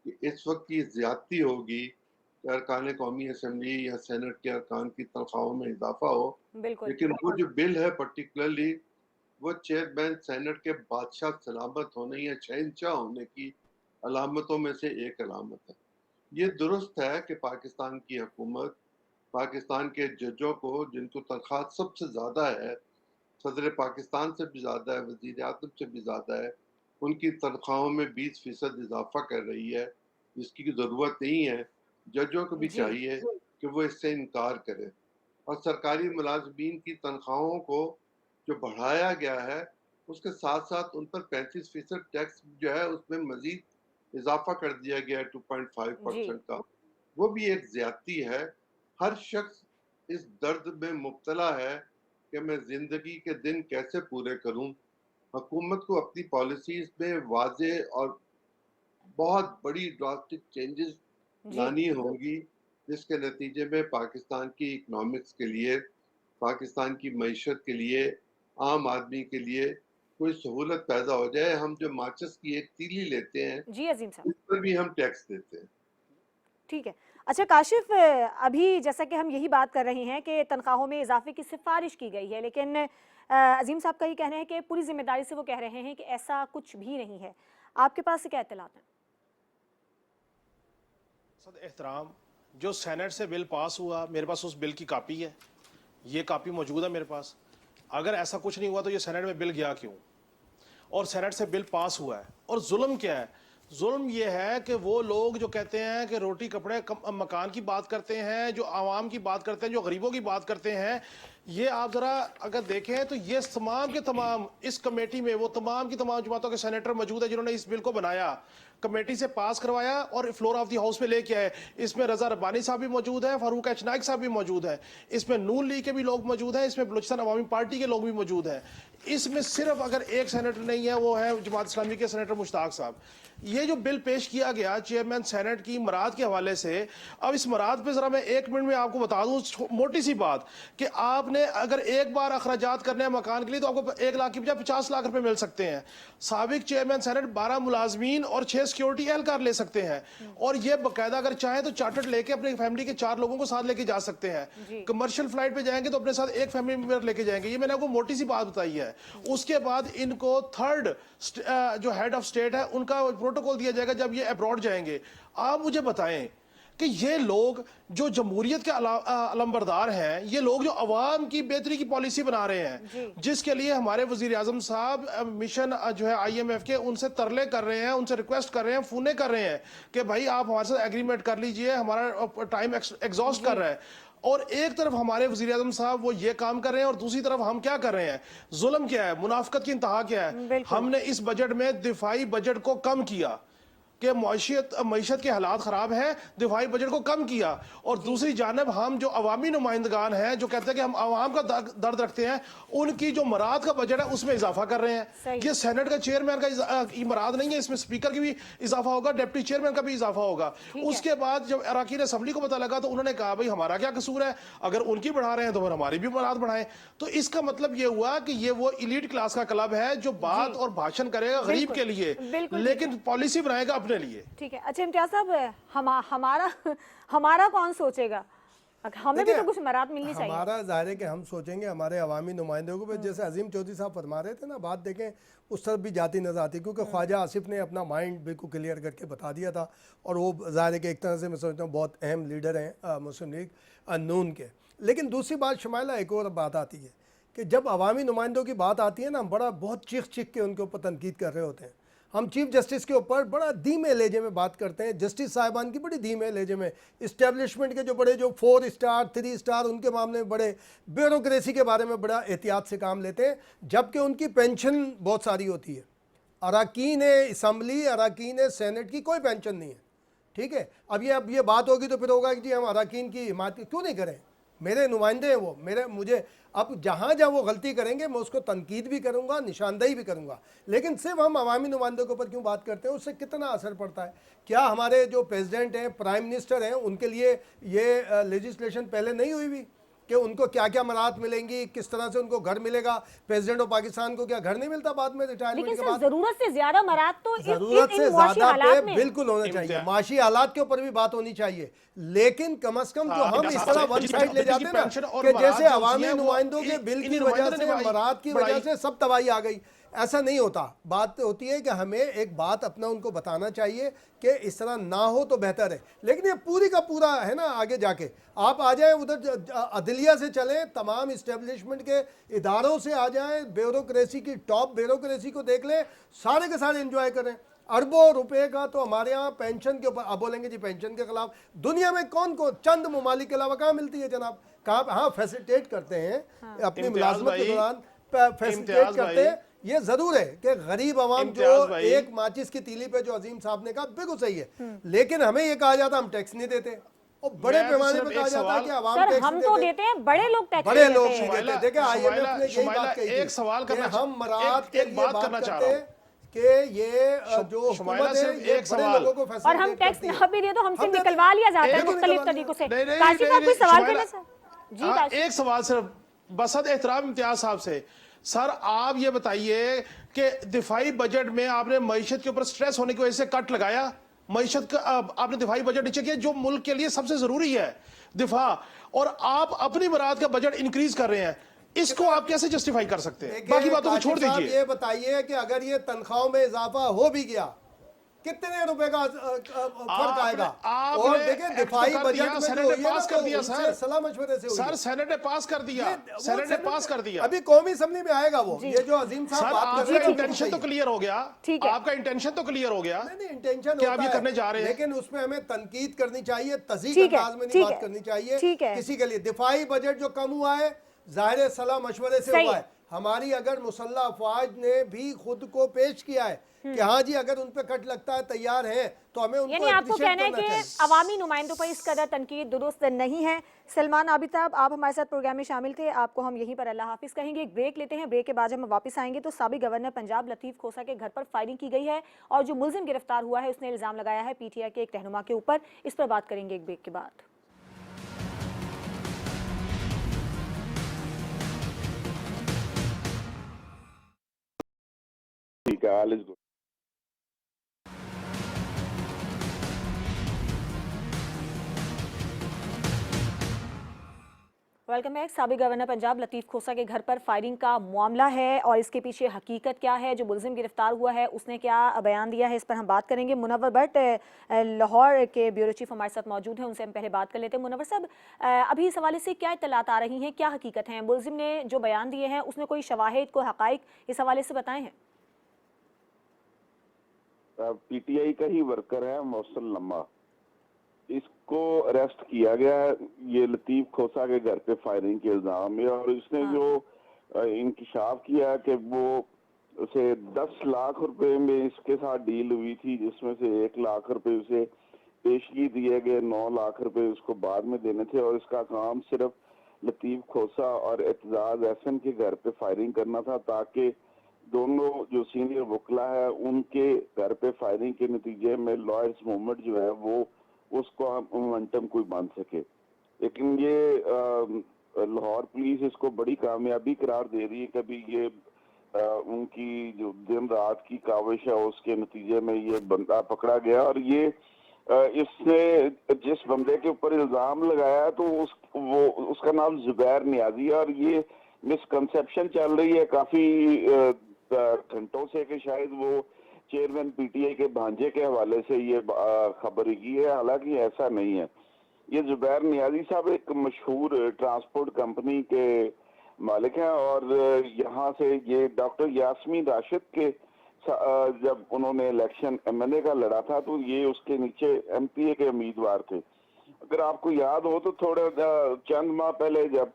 कि इस वक्त की ज्यादती होगी कि अरकान कौमी असम्बली या सेनेट के अरकान की तनख्वाहों में इजाफा हो, बिल्कुल लेकिन वो जो बिल है पर्टिकुलरली वो चेयरमैन सेनेट के बादशाह सलामत होने या शहंशाह होने की अलामतों में से एक अलामत है। ये दुरुस्त है कि पाकिस्तान की हुकूमत पाकिस्तान के जजों को, जिनको तनख्वाह सबसे ज़्यादा है, सदर पाकिस्तान से भी ज़्यादा है, वज़ीर आज़म से भी ज़्यादा है, उनकी तनख्वाहों में 20% इजाफा कर रही है, जिसकी ज़रूरत नहीं है। जजों को भी जी चाहिए कि वो इससे इनकार करें और सरकारी मुलाजमीन की तनख्वाहों को जो बढ़ाया गया है उसके साथ साथ उन पर 35% टैक्स जो है उसमें मजीद इजाफा कर दिया गया है 2.5% का। वो भी एक ज्यादती है। हर शख्स इस दर्द में मुब्तला है कि मैं जिंदगी के दिन कैसे पूरे करूं। हुकूमत को अपनी पॉलिसीज में वाजे और बहुत बड़ी ड्रास्टिक चेंजेस लानी होगी, जिसके नतीजे में पाकिस्तान की इकोनॉमिक्स के लिए, पाकिस्तान की मईशत के लिए, आम आदमी के लिए कोई सहूलत पैदा हो जाए। हम जो माचिस की एक तीली लेते हैं जी अजीम साहब, उस पर भी हम टैक्स देते हैं। ठीक है। अच्छा काशिफ, अभी जैसा कि हम यही बात कर रहे हैं कि तनख्वाहों में इजाफे की सिफारिश की गई है, लेकिन अजीम साहब का ये कहना है कि पूरी जिम्मेदारी से वो कह रहे हैं कि ऐसा कुछ भी नहीं है। आपके पास से क्या इत्तलात है? सद एहतराम, जो सेनेट से बिल पास हुआ, मेरे पास उस बिल की कापी है, ये कापी मौजूद है मेरे पास। अगर ऐसा कुछ नहीं हुआ तो ये सेनेट में बिल गया क्यों? और सेनेट से बिल पास हुआ है। और जुल्म क्या है? जुल्म ये है कि वो लोग जो कहते हैं कि रोटी कपड़े मकान की बात करते हैं, जो आवाम की बात करते हैं, जो गरीबों की बात करते हैं, ये आप ज़रा अगर देखें तो ये तमाम के तमाम इस कमेटी में वो तमाम की तमाम जमातों के सेनेटर मौजूद है जिन्होंने इस बिल को बनाया, कमेटी से पास करवाया और फ्लोर ऑफ द हाउस पे लेके आए। इसमें रजा रब्बानी साहब भी मौजूद है, फारूक एच नाइक साहब भी मौजूद है, इसमें नून लीग के भी लोग मौजूद हैं, इसमें बलूचिस्तान अवामी पार्टी के लोग भी मौजूद हैं। इसमें सिर्फ अगर एक सेनेटर नहीं है, वो है जमात इस्लामी के सेनेटर मुश्ताक साहब। ये जो बिल पेश किया गया चेयरमैन सेनेट की मराद के हवाले से, अब इस मराद पे जरा मैं 1 मिनट में आपको बता दूं मोटी सी बात कि आपने अगर एक बार अखराजात करने हैं मकान के लिए तो आपको 1 लाख की बजाय 50 लाख रुपए मिल सकते हैं। साबिक चेयरमैन सेनेट 12 मुलाजमीन और 6 सिक्योरिटी एहलकार ले सकते हैं, और ये बाकायदा अगर चाहे तो चार्टर्ड लेके अपनी फैमिली के 4 लोगों को साथ लेके जा सकते हैं। कमर्शियल फ्लाइट पे जाएंगे तो अपने साथ एक फैमिली मेंबर लेके जाएंगे। ये मैंने आपको मोटी सी बात बताई है। उसके बाद इनको थर्ड जो हेड ऑफ स्टेट है उनका प्रोटोकॉल दिया जाएगा जब ये अब्रॉड जाएंगे। आप मुझे बताएं कि ये लोग जो जमहूरियत के अलंबरदार हैं, ये लोग जो अवाम की बेहतरी की पॉलिसी बना रहे हैं, जिसके लिए हमारे वजीर आजम साहब मिशन जो है IMF के उनसे तरले कर रहे हैं, उनसे रिक्वेस्ट कर रहे हैं, फोने कर रहे हैं कि भाई आप हमारे साथ एग्रीमेंट कर लीजिए, हमारा टाइम एग्जॉस्ट कर रहा है। और एक तरफ हमारे वजीर आजम साहब वो ये काम कर रहे हैं और दूसरी तरफ हम क्या कर रहे हैं? जुल्म क्या है, मुनाफकत की इंतहा क्या है? हमने इस बजट में दिफाई बजट को कम किया कि मईशत के हालात खराब है, दिफाई बजट को कम किया, और दूसरी जानब हम जो अवामी नुमाइंदगान हैं जो कहते हैं कि हम अवाम का दर्द रखते हैं, उनकी जो मराद का बजट है उसमें इजाफा कर रहे हैं। ये सेनेट का चेयरमैन का मराद नहीं है, इसमें स्पीकर की भी इजाफा होगा, डिप्टी चेयरमैन का भी इजाफा होगा। उसके बाद जब अरकान असम्बली को पता लगा तो उन्होंने कहा भाई हमारा क्या कसूर है, अगर उनकी बढ़ा रहे हैं तो फिर हमारी भी मराद बढ़ाएं। तो इसका मतलब ये हुआ कि ये वो इलीट क्लास का क्लब है जो बात और भाषण करेगा गरीब के लिए, लेकिन पॉलिसी बनाएगा अपने लिए। ठीक है। अच्छा इम्तियाज साहब, हमारा कौन सोचेगा? हमें भी तो कुछ मराद मिलनी चाहिए। हमारा जाहिर है कि हम सोचेंगे, हमारे अवामी नुमाइंदों को। जैसे अजीम चौधरी साहब फरमा रहे थे ना, बात देखें उस तरफ भी जाती नजर आती, क्योंकि ख्वाजा आसिफ ने अपना माइंड बिल्कुल क्लियर करके बता दिया था, और वो जाहिर है कि एक तरह से मैं समझता हूँ बहुत अहम लीडर हैं मुस्लिम लीग नून के। लेकिन दूसरी बात शुमाइला, एक और बात आती है कि जब अवामी नुमाइंदों की बात आती है ना, बहुत चीख के उनके ऊपर तनकीद कर रहे होते हैं। हम चीफ जस्टिस के ऊपर बड़ा धीमे लहजे में बात करते हैं, जस्टिस साहिबान की बड़ी धीमे लहजे में, इस्टेब्लिशमेंट के जो बड़े जो 4 स्टार 3 स्टार उनके मामले में बड़े ब्यूरोक्रेसी के बारे में बड़ा एहतियात से काम लेते हैं, जबकि उनकी पेंशन बहुत सारी होती है। अरकान असम्बली, अरकान सेनेट की कोई पेंशन नहीं है। ठीक है, अब ये बात होगी तो फिर होगा कि जी हम अरकान की हिमायत क्यों नहीं करें। मेरे नुमाइंदे हैं वो, मेरे मुझे अब जहाँ जहाँ वो गलती करेंगे मैं उसको तनकीद भी करूँगा, निशानदेही भी करूँगा, लेकिन सिर्फ हम अवामी नुमाइंदों के ऊपर क्यों बात करते हैं? उससे कितना असर पड़ता है? क्या हमारे जो प्रेसिडेंट हैं, प्राइम मिनिस्टर हैं, उनके लिए ये लेजिस्लेशन पहले नहीं हुई हुई कि उनको क्या क्या मराहत मिलेंगी, किस तरह से उनको घर मिलेगा? प्रेसिडेंट ऑफ पाकिस्तान को क्या घर नहीं मिलता बाद में रिटायरमेंट लेकिन के सर बाद? जरूरत से ज्यादा मराहत तो जरूरत से मुआशी ज्यादा हालात पे में बिल्कुल होना चाहिए, माशी हालात के ऊपर भी बात होनी चाहिए, लेकिन कम से कम जो हम इस तरह वन साइड ले जाते हैं ना कि जैसे अवामी नुमाइंदों के बिल की वजह से, मराहत की वजह से सब तबाही आ गई, ऐसा नहीं होता। बात होती है कि हमें एक बात अपना उनको बताना चाहिए कि इस तरह ना हो तो बेहतर है, लेकिन ये पूरी का पूरा है ना, आगे जाके आप आ जाएं उधर अदलिया से चलें, तमाम इस्टेब्लिशमेंट के इदारों से आ जाएं, ब्यूरोक्रेसी की टॉप ब्यूरोक्रेसी को देख लें, सारे के सारे एंजॉय करें। अरबों रुपए का तो हमारे यहाँ पेंशन के ऊपर, अब बोलेंगे जी पेंशन के खिलाफ, दुनिया में कौन को चंद ममालिक के अलावा कहाँ मिलती है जनाब? कहाँ? हाँ फैसिलिटेट करते हैं अपनी मुलाजमत के दौरान, फैसिलिटेट करते हैं। ये जरूर है कि गरीब आवाम जो एक माचिस की तीली पे, जो अजीम साहब ने कहा बिल्कुल सही है, लेकिन हमें ये कहा जाता हम टैक्स नहीं देते, और बड़े पैमाने पे कहा जाता है कि आवाम सर टैक्स हम तो देते हैं, बड़े लोग टैक्स बड़े नहीं लोग देते नहीं हैं। देते। देखिए आईएमएफ ने यही बात कही थी, एक सवाल करना, हम मराहत के लिए बात बात करना चाह करते रहा हैं कि ये जो हुकूमत है ये एक बड़े सवाल, लोगों को और हम फैसिलिटेट टैक्स करती है। ना भी दे तो हमसे हम देते- निकलवा लिया जाता है बिल्कुल मुख्तलिफ निकलवा तरीकों से। नहीं, नहीं, काशिफ नहीं, आप कोई नहीं, सवाल शुमाइला- करना सर? जी हाँ, काशिफ। एक सवाल सिर्फ बसद एहतराम इम्तियाज साहब से। सर आप ये बताइए कि दिफाई बजट में आपने मईशत के ऊपर स्ट्रेस होने की वजह से कट लगाया, मईशत का आपने दिफाई बजट नीचे किया जो मुल्क के लिए सबसे जरूरी है दिफा, और आप अपनी मराद का बजट इंक्रीज कर रहे हैं, इसको आप कैसे जस्टिफाई कर सकते हैं? बाकी बातों को छोड़ काशिफ साहब, दीजिए। ये बताइए कि अगर ये तनख्वाहों में इजाफा हो भी गया कितने रुपए का फर्क आएगा? और देखिए दिफाई बजट में जो हुई है पास कर दिया ना, सर, सलाह मशवरे से हुई सर है। सेनेट ने पास कर दिया, सेनेट ने पास कर दिया। अभी कौमी असम्बली में आएगा वो, ये जो अजीम साहब सर बात कर आपका रहे हैं इंटेंशन तो क्लियर हो गया, ठीक है। आपका इंटेंशन तो क्लियर हो गया, नहीं इंटेंशन कि आप होता ये है, करने जा रहे हैं, लेकिन उसमें हमें तनकीद करनी चाहिए, तज़ीक ठीक है, अंदाज में नहीं ठीक बात है, करनी चाहिए ठीक है। किसी के लिए। दिफाई बजट जो कम हुआ है जाहिर सलाह मशवरे से सही हुआ है। है। हमारी अगर मुसल्लह अफवाज ने भी खुद को पेश किया है कि हाँ जी अगर उन पे कट लगता है तैयार है, तो हमें उनको यानी आपको appreciate कहना है करना कि चाहिए। अवामी नुमाइंदों पर इस कदर तनकीद दुरुस्त नहीं है। सलमान आबिद साहब आप हमारे साथ प्रोग्राम में शामिल थे, आपको हम यहीं पर अल्लाह हाफिज कहेंगे। एक ब्रेक लेते हैं, ब्रेक के बाद जब हम वापस आएंगे तो साबिक गवर्नर पंजाब लतीफ खोसा के घर पर फायरिंग की गई है और जो मुलजिम गिरफ्तार हुआ है उसने इल्जाम लगाया है पीटीआई के एक रहनुमा के ऊपर। इस पर बात करेंगे एक ब्रेक के बाद। ठीक है, all is good. Welcome back. साबिक गवर्नर पंजाब लतीफ खोसा के घर पर फायरिंग का मामला है और इसके पीछे हकीकत क्या है, जो मुलजिम गिरफ्तार हुआ है उसने क्या बयान दिया है, इस पर हम बात करेंगे। मुनव्वर भट्ट लाहौर के ब्यूरो चीफ हमारे साथ मौजूद हैं, उनसे हम पहले बात कर लेते हैं। मुनव्वर साहब अभी इस हवाले से क्या इत्तलात आ रही हैं, क्या हकीकत है? मुलजिम ने जो बयान दिए हैं उसने कोई शवाहिद को हकाइक इस हवाले से बताए हैं? पीटीआई का ही वर्कर है मौसल लम्मा, इसको अरेस्ट किया गया है ये लतीफ खोसा के घर पे फायरिंग के इल्जाम में, और इसने जो इंकशाफ किया कि वो उसे 10 लाख रुपए में इसके साथ डील हुई थी, जिसमें से 1 लाख रुपए उसे पेशगी दिए गए, 9 लाख रुपए उसको बाद में देने थे, और इसका काम सिर्फ लतीफ खोसा और एतजाज एहसन के घर पे फायरिंग करना था ताकि दोनों जो सीनियर वकला है उनके घर पे फायरिंग के नतीजे में लॉयर्स मूवमेंट जो है वो उसको मोमेंटम कोई बांध सके। लेकिन ये लाहौर पुलिस इसको बड़ी कामयाबी करार दे रही है। कभी ये उनकी जो दिन रात की काविश है उसके नतीजे में ये बंदा पकड़ा गया, और ये इसने जिस बंदे के ऊपर इल्जाम लगाया तो उसका नाम जुबैर नियाजी है, और ये मिसकंसेप्शन चल रही है काफी घंटों से कि शायद वो चेयरमैन पीटीआई के भांजे के हवाले से ये खबर की है, हालांकि ऐसा नहीं है। ये जुबैर नियाजी साहब एक मशहूर ट्रांसपोर्ट कंपनी के मालिक हैं, और यहाँ से ये डॉक्टर यास्मीन राशिद के जब उन्होंने इलेक्शन एमएनए का लड़ा था तो ये उसके नीचे एमपीए के उम्मीदवार थे। अगर आपको याद हो तो थोड़ा चंद माह पहले जब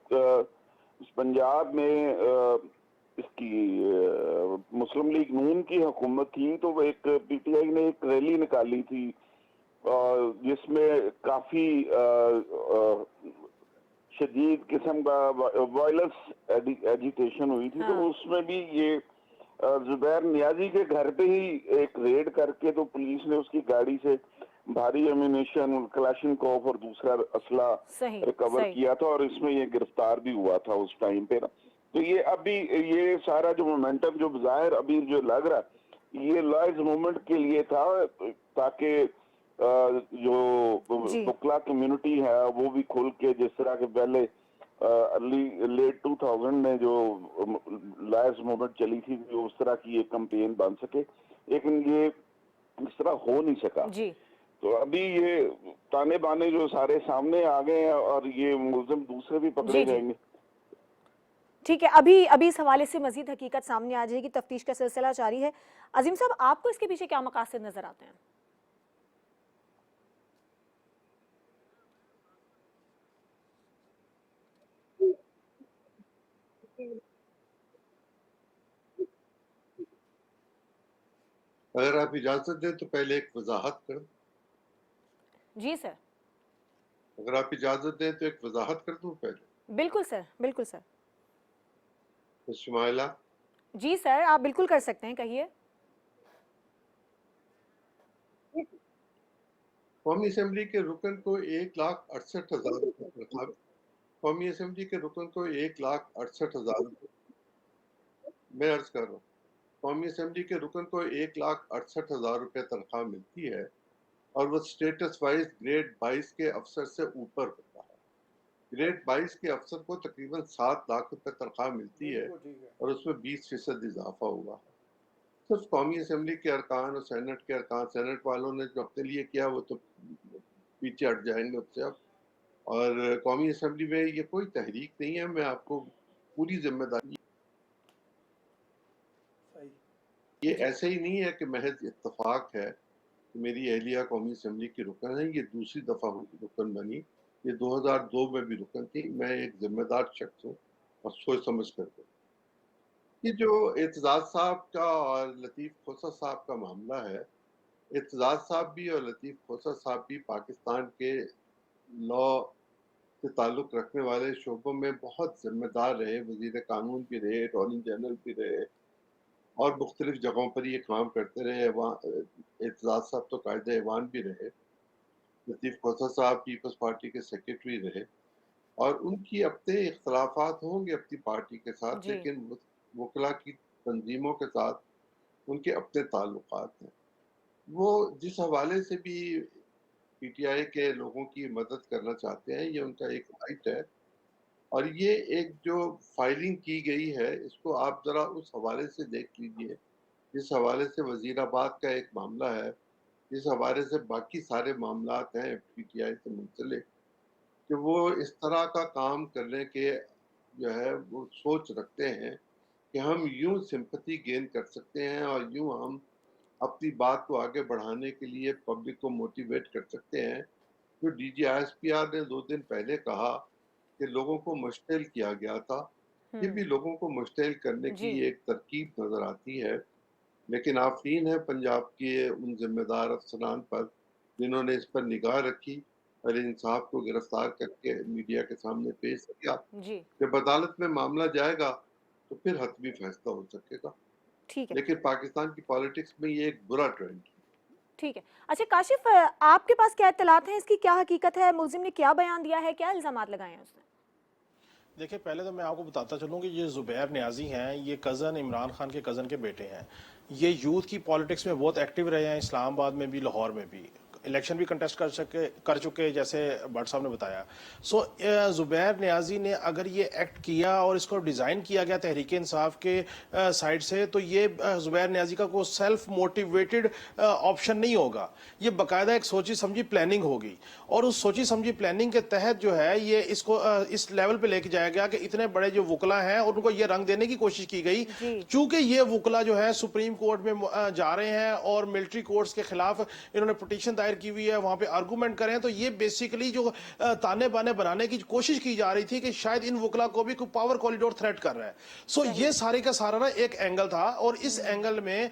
पंजाब में इसकी मुस्लिम लीग नून की हुकूमत थी तो एक पीटीआई ने एक रैली निकाली थी जिसमें काफी शदीद किस्म का वायलेंस एजिटेशन हुई थी, हाँ। तो उसमें भी ये जुबैर नियाजी के घर पे ही एक रेड करके तो पुलिस ने उसकी गाड़ी से भारी एम्यूनेशन, कलाशिनकोव और दूसरा असला सही, रिकवर सही। किया था, और इसमें ये गिरफ्तार भी हुआ था उस टाइम पे ना। तो ये अभी ये सारा जो मोमेंटम जो जाहिर अभी जो लग रहा है, ये लॉयर्स मूवमेंट के लिए था, ताकि जो जी। बुकला कम्युनिटी है वो भी खुल के, जिस तरह के पहले अर्ली लेट 2000 में जो लॉयर्स मूवमेंट चली थी, जो उस तरह की एक कैंपेन बन सके, लेकिन ये इस तरह हो नहीं सका। जी। तो अभी ये ताने बाने जो सारे सामने आ गए हैं, और ये मुलजिम दूसरे भी पकड़े जी, जी। जाएंगे। ठीक है, अभी अभी इस हवाले से मजीद हकीकत सामने आ जाएगी, तफ्तीश का सिलसिला जारी है। अजीम साहब, आपको इसके पीछे क्या मकासद नजर आते हैं? अगर आप इजाजत दें तो पहले एक वजाहत कर दूं। जी सर। अगर आप इजाजत दें तो एक वजाहत कर दूं पहले। बिल्कुल सर, बिल्कुल सर। तो शुमाइला, जी सर, आप बिल्कुल कर सकते हैं, कहिए। कौमी असम्बली के रुकन को 1,68,000 रुपये तनख्वाह, कौमी असम्बली के रुकन को 1,68,000 रुपये, मैं अर्ज कर रहा हूँ, कौमी असम्बली के रुकन को 1,68,000 रुपये तनख्वाह मिलती है, और वो स्टेटस वाइज ग्रेड 22 के अफसर से ऊपर होता है। ग्रेड 22 के अफसर को तकरीबन 7 लाख रुपए तनख्वाह मिलती है, और उसमें 20% इजाफा हुआ है। सिर्फ कौमी असम्बली के अरकान और सेनेट के अरकान, सेनेट वालों ने जो अपने लिए किया वो तो पीछे हट जाएंगे उससे अब। और कौमी असम्बली में ये कोई तहरीक नहीं है, मैं आपको पूरी जिम्मेदारी, ये ऐसे ही नहीं है कि महज इत्तफाक है कि मेरी अहलिया कौमी असम्बली की रुकन है, ये दूसरी दफ़ा रुकन बनी, ये 2002 में भी रुकन थी। मैं एक जिम्मेदार शख्स हूँ और सोच समझ कर दूँ। ये जो एतजाज साहब का और लतीफ़ खोसा साहब का मामला है, एतजाज साहब भी और लतीफ़ खोसा साहब भी पाकिस्तान के लॉ से ताल्लुक़ रखने वाले शोबों में बहुत जिम्मेदार रहे, वज़ीर कानून भी रहे, अटॉर्नी जनरल भी रहे, और मुख्तलिफ जगहों पर ये काम करते रहे। एतजाज साहब तो कायदे ऐवान भी रहे, लतीफ़ खोसा साहब पीपल्स पार्टी के सेक्रेटरी रहे, और उनकी अपने इख्तलाफात होंगे अपनी पार्टी के साथ, जी। लेकिन वकला की तंजीमों के साथ उनके अपने ताल्लुकात हैं। वो जिस हवाले से भी पीटीआई के लोगों की मदद करना चाहते हैं, ये उनका एक राइट है, और ये एक जो फाइलिंग की गई है, इसको आप ज़रा उस हवाले से देख लीजिए, जिस हवाले से वज़ीराबाद का एक मामला है, जिस हवाले से बाकी सारे मामलात हैं पीटीआई से मुंसलिक, कि वो इस तरह का काम करने के जो है वो सोच रखते हैं कि हम यूं सिंपैथी गेन कर सकते हैं, और यूं हम अपनी बात को आगे बढ़ाने के लिए पब्लिक को मोटिवेट कर सकते हैं। जो DGISPR ने 2 दिन पहले कहा कि लोगों को मुश्तिल किया गया था, ये भी लोगों को मुश्तिल करने की जी। एक तरकीब नज़र आती है। लेकिन आफरीन है पंजाब के उन जिम्मेदार अफसरान पर जिन्होंने इस पर निगाह रखी और इंसाफ को गिरफ्तार करके मीडिया के सामने पेश किया। जी। जब अदालत में मामला जाएगा तो फिर हतमी फैसला हो सकेगा, ठीक है, लेकिन पाकिस्तान की पॉलिटिक्स में ये एक बुरा ट्रेंड है। ठीक है। अच्छा काशिफ, आपके पास क्या इत्तलात हैं, इसकी क्या हकीकत है, मुलजिम ने क्या बयान दिया है, क्या इल्जामात लगाए हैं उसने? देखिए, पहले तो मैं आपको बताता चलूँ कि ये जुबैर नियाजी हैं, ये कज़न इमरान खान के कज़न के बेटे हैं। ये यूथ की पॉलिटिक्स में बहुत एक्टिव रहे हैं, इस्लामाबाद में भी, लाहौर में भी इलेक्शन भी कंटेस्ट कर चुके, जैसे भट्ट साहब ने बताया। सो जुबैर नियाजी ने अगर ये एक्ट किया और इसको डिज़ाइन किया गया तहरीक इंसाफ के साइड से, तो ये जुबैर नियाजी का कोई सेल्फ मोटिवेटेड ऑप्शन नहीं होगा, ये बाकायदा एक सोची समझी प्लानिंग होगी, और उस सोची समझी प्लानिंग के तहत जो है ये इसको इस लेवल पे लेके जाया गया कि इतने बड़े जो वकला हैं उनको ये रंग देने की कोशिश की गई। चूंकि ये वकला जो है सुप्रीम कोर्ट में जा रहे हैं और मिलिट्री कोर्ट्स के खिलाफ इन्होंने पिटीशन दायर की हुई है, वहां पे आर्गूमेंट करें, तो ये बेसिकली जो ताने बाने बनाने की कोशिश की जा रही थी कि शायद इन वकला को भी कोई पावर कॉरिडोर थ्रेट कर रहा है। सो ये सारे का सारा ना एक एंगल था, और इस एंगल में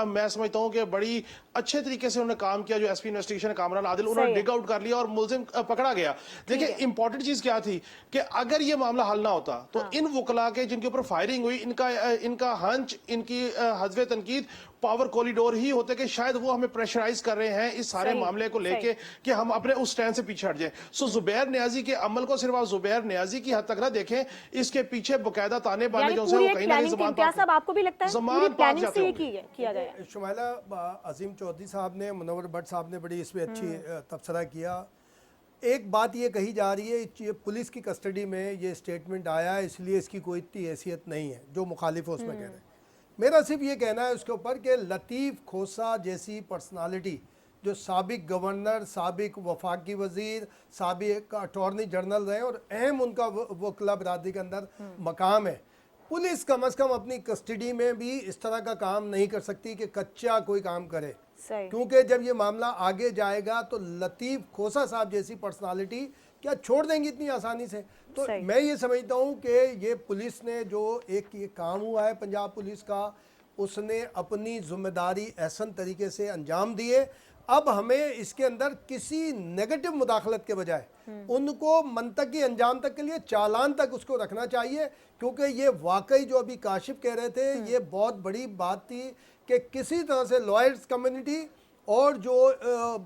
मैं समझता हूं कि बड़ी अच्छे तरीके से उन्होंने काम किया। जो एसपी इन्वेस्टिगेशन कामरान आदिल, उन्होंने डिग आउट कर लिया और मुलजिम पकड़ा गया। देखिए इंपॉर्टेंट चीज क्या थी कि अगर ये मामला हल ना होता तो इन वकला के जिनके ऊपर फायरिंग हुई, इनका हंच, इनकी हज़्वे तनकीद पावर कॉरिडोर ही होते कि शायद वो हमें प्रेशराइज कर रहे हैं इस सारे मामले को लेके कि हम अपने उस स्टैंड से पीछे हट जाए। सो जुबैर नियाजी के अमल को सिर्फ आप जुबैर नियाजी की हद तक ना देखें, इसके पीछे बकायदा ताने बाने जो है वो कहीं ना कहीं साहब आपको भी लगता है पूरी प्लानिंग से किया गया है? शुमाइला, अजीम चौधरी साहब ने, मुनव्वर भट्ट साहब ने बड़ी इसमें अच्छी तबसरा किया। एक बात ये कही जा रही है, ये पुलिस की कस्टडी में ये स्टेटमेंट आया है इसलिए इसकी कोई इतनी हैसियत नहीं है, जो मुखालिफ है उसमें कह रहे हैं। मेरा सिर्फ ये कहना है उसके ऊपर कि लतीफ़ खोसा जैसी पर्सनालिटी, जो साबिक गवर्नर, साबिक वफाकी वज़ीर, साबिक अटॉर्नी जनरल रहे और अहम उनका वकला बरादरी के अंदर मकाम है, पुलिस कम अज़ कम अपनी कस्टडी में भी इस तरह का काम नहीं कर सकती कि कच्चा कोई काम करे। क्योंकि जब ये मामला आगे जाएगा तो लतीफ़ खोसा साहब जैसी पर्सनालिटी क्या छोड़ देंगी इतनी आसानी से? तो मैं ये समझता हूँ कि ये पुलिस ने जो एक ये काम हुआ है पंजाब पुलिस का, उसने अपनी जिम्मेदारी एहसन तरीके से अंजाम दिए। अब हमें इसके अंदर किसी नेगेटिव मुदाखलत के बजाय उनको मंतकी अंजाम तक के लिए चालान तक उसको रखना चाहिए, क्योंकि ये वाकई जो अभी काशिफ कह रहे थे ये बहुत बड़ी बात थी कि किसी तरह से लॉयर्स कम्युनिटी और जो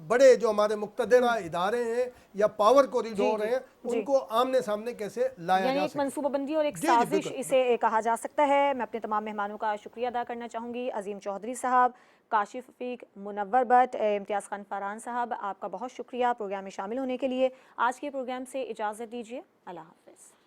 बड़े जो हमारे मुक्तदरा इदारे हैं या पावर कॉरिडोर हैं उनको आमने सामने कैसे लाया जा एक मंसूबाबंदी और एक साजिश इसे कहा जा सकता है। मैं अपने तमाम मेहमानों का शुक्रिया अदा करना चाहूँगी। अजीम चौधरी साहब, काशिफ रफीक, मुनव्वर भट्ट, इम्तियाज़ खान फरहान साहब, आपका बहुत शुक्रिया प्रोग्राम में शामिल होने के लिए। आज के प्रोग्राम से इजाज़त दीजिए। अल्लाह हाफ़िज़।